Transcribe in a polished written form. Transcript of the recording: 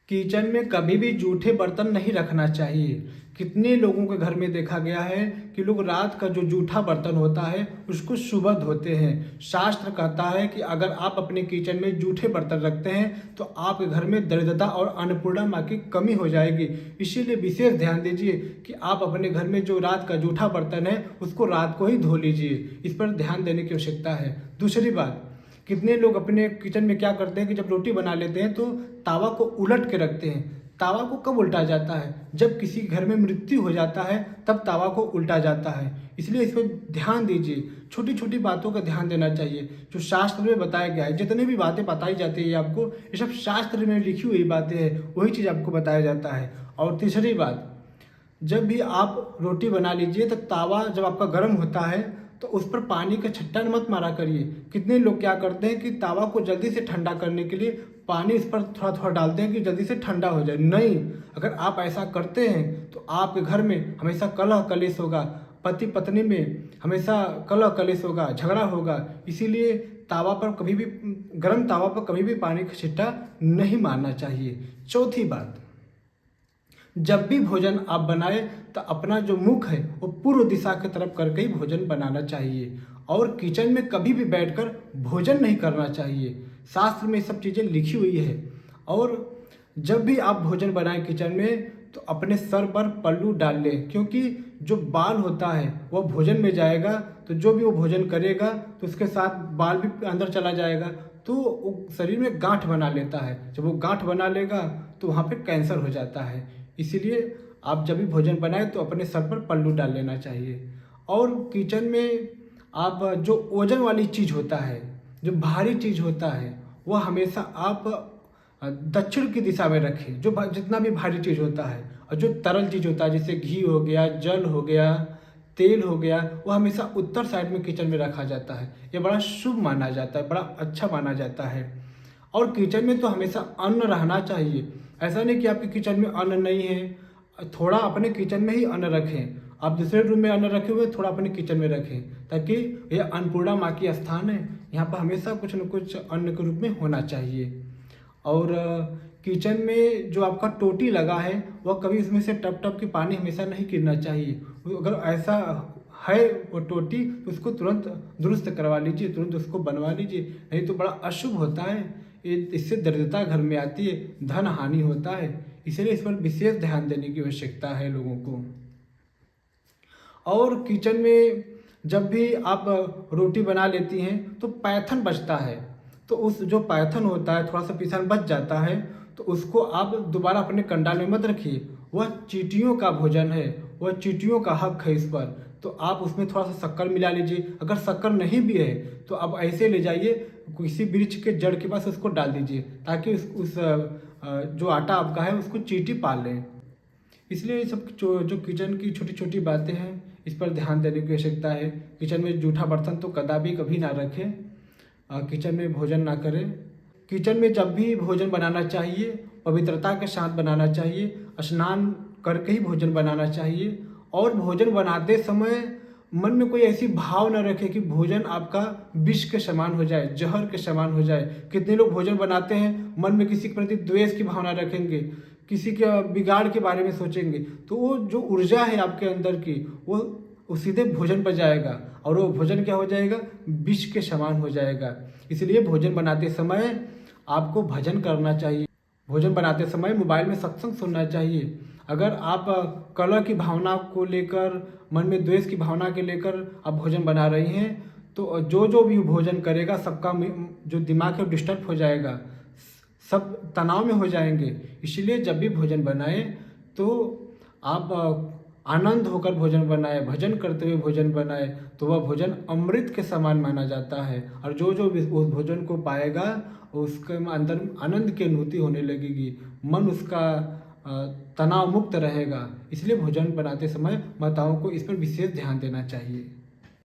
Kitchen में कभी भी जूठे बर्तन नहीं रखना चाहिए। कितने लोगों के घर में देखा गया है कि लोग रात का जो जूठा बर्तन होता है उसको सुबह धोते हैं। शास्त्र कहता है कि अगर आप अपने किचन में जूठे बर्तन रखते हैं तो आपके घर में दरिद्रता और अन्नपूर्णा माँ की कमी हो जाएगी। इसीलिए विशेष ध्यान दीजिए कि आप अपने घर में जो रात का जूठा बर्तन है उसको रात को ही धो लीजिए। इस पर ध्यान देने की आवश्यकता है। दूसरी बात, कितने लोग अपने किचन में क्या करते हैं कि जब रोटी बना लेते हैं तो तावा को उलट के रखते हैं। तावा को कब उल्टा जाता है? जब किसी घर में मृत्यु हो जाता है तब तावा को उल्टा जाता है। इसलिए इस पर ध्यान दीजिए। छोटी छोटी बातों का ध्यान देना चाहिए जो शास्त्र में बताया गया है। जितनी भी बातें बताई जाती है आपको, ये सब शास्त्र में लिखी हुई बातें हैं, वही चीज़ आपको बताया जाता है। और तीसरी बात, जब भी आप रोटी बना लीजिए तो तावा जब आपका गर्म होता है तो उस पर पानी का छट्टा मत मारा करिए। कितने लोग क्या करते हैं कि तावा को जल्दी से ठंडा करने के लिए पानी इस पर थोड़ा थोड़ा डालते हैं कि जल्दी से ठंडा हो जाए। नहीं, अगर आप ऐसा करते हैं तो आपके घर में हमेशा कलह कलेश होगा, पति पत्नी में हमेशा कलह कलेश होगा, झगड़ा होगा। इसीलिए तावा पर कभी भी, गर्म तावा पर कभी भी पानी का छिट्टा नहीं मारना चाहिए। चौथी बात, जब भी भोजन आप बनाए तो अपना जो मुख है वो पूर्व दिशा की तरफ करके ही भोजन बनाना चाहिए। और किचन में कभी भी बैठकर भोजन नहीं करना चाहिए। शास्त्र में सब चीज़ें लिखी हुई है। और जब भी आप भोजन बनाएं किचन में तो अपने सर पर पल्लू डाल लें, क्योंकि जो बाल होता है वह भोजन में जाएगा तो जो भी वो भोजन करेगा तो उसके साथ बाल भी अंदर चला जाएगा, तो वो शरीर में गांठ बना लेता है। जब वो गांठ बना लेगा तो वहाँ पे कैंसर हो जाता है। इसीलिए आप जब भी भोजन बनाए तो अपने सर पर पल्लू डाल लेना चाहिए। और किचन में आप जो ओजन वाली चीज़ होता है, जो भारी चीज़ होता है, वह हमेशा आप दक्षिण की दिशा में रखें। जो जितना भी भारी चीज़ होता है और जो तरल चीज़ होता है जैसे घी हो गया, जल हो गया, तेल हो गया, वह हमेशा उत्तर साइड में किचन में रखा जाता है। ये बड़ा शुभ माना जाता है, बड़ा अच्छा माना जाता है। और किचन में तो हमेशा अन्न रहना चाहिए। ऐसा नहीं कि आपके किचन में अन्न नहीं है, थोड़ा अपने किचन में ही अन्न रखें। आप दूसरे रूम में अन्न रखे हुए थोड़ा अपने किचन में रखें, ताकि यह अन्नपूर्णा माँ की स्थान है, यहाँ पर हमेशा कुछ न कुछ अन्न के रूप में होना चाहिए। और किचन में जो आपका टोटी लगा है वह कभी उसमें से टप टप के पानी हमेशा नहीं गिरना चाहिए। अगर ऐसा है वो टोटी तो उसको तुरंत दुरुस्त करवा लीजिए, तुरंत उसको बनवा लीजिए, नहीं तो बड़ा अशुभ होता है। इससे दरिद्रता घर में आती है, धन हानि होता है। इसलिए इस पर विशेष ध्यान देने की आवश्यकता है लोगों को। और किचन में जब भी आप रोटी बना लेती हैं तो पैथन बचता है, तो उस जो पैथन होता है थोड़ा सा पीछन बच जाता है तो उसको आप दोबारा अपने कंडाल में मत रखिए। वह चींटियों का भोजन है, वह चींटियों का हक है इस पर। तो आप उसमें थोड़ा सा शक्कर मिला लीजिए। अगर शक्कर नहीं भी है तो आप ऐसे ले जाइए किसी वृक्ष के जड़ के पास उसको डाल दीजिए, ताकि उस जो आटा आपका है उसको चींटी पाल लें। इसलिए सब जो किचन की छोटी छोटी बातें हैं इस पर ध्यान देने की आवश्यकता है। किचन में जूठा बर्तन तो कदापि कभी ना रखें, किचन में भोजन ना करें। किचन में जब भी भोजन बनाना चाहिए पवित्रता के साथ बनाना चाहिए, स्नान करके ही भोजन बनाना चाहिए। और भोजन बनाते समय मन में कोई ऐसी भाव न रखे कि भोजन आपका विष के समान हो जाए, जहर के समान हो जाए। कितने लोग भोजन बनाते हैं मन में किसी के प्रति द्वेष की भावना रखेंगे, किसी के बिगाड़ के बारे में सोचेंगे, तो वो जो ऊर्जा है आपके अंदर की वो सीधे भोजन पर जाएगा और वो भोजन क्या हो जाएगा, विष के समान हो जाएगा। इसलिए भोजन बनाते समय आपको भजन करना चाहिए। भोजन बनाते समय मोबाइल में सत्संग सुनना चाहिए। अगर आप कलह की भावना को लेकर, मन में द्वेष की भावना के लेकर आप भोजन बना रही हैं तो जो भी भोजन करेगा सबका जो दिमाग है डिस्टर्ब हो जाएगा, सब तनाव में हो जाएंगे। इसलिए जब भी भोजन बनाएं तो आप आनंद होकर भोजन बनाए, भजन करते हुए भोजन बनाए, तो वह भोजन अमृत के समान माना जाता है। और जो उस भोजन को पाएगा उसके अंदर आनंद की अनुभूति होने लगेगी, मन उसका तनाव मुक्त रहेगा। इसलिए भोजन बनाते समय माताओं को इस पर विशेष ध्यान देना चाहिए।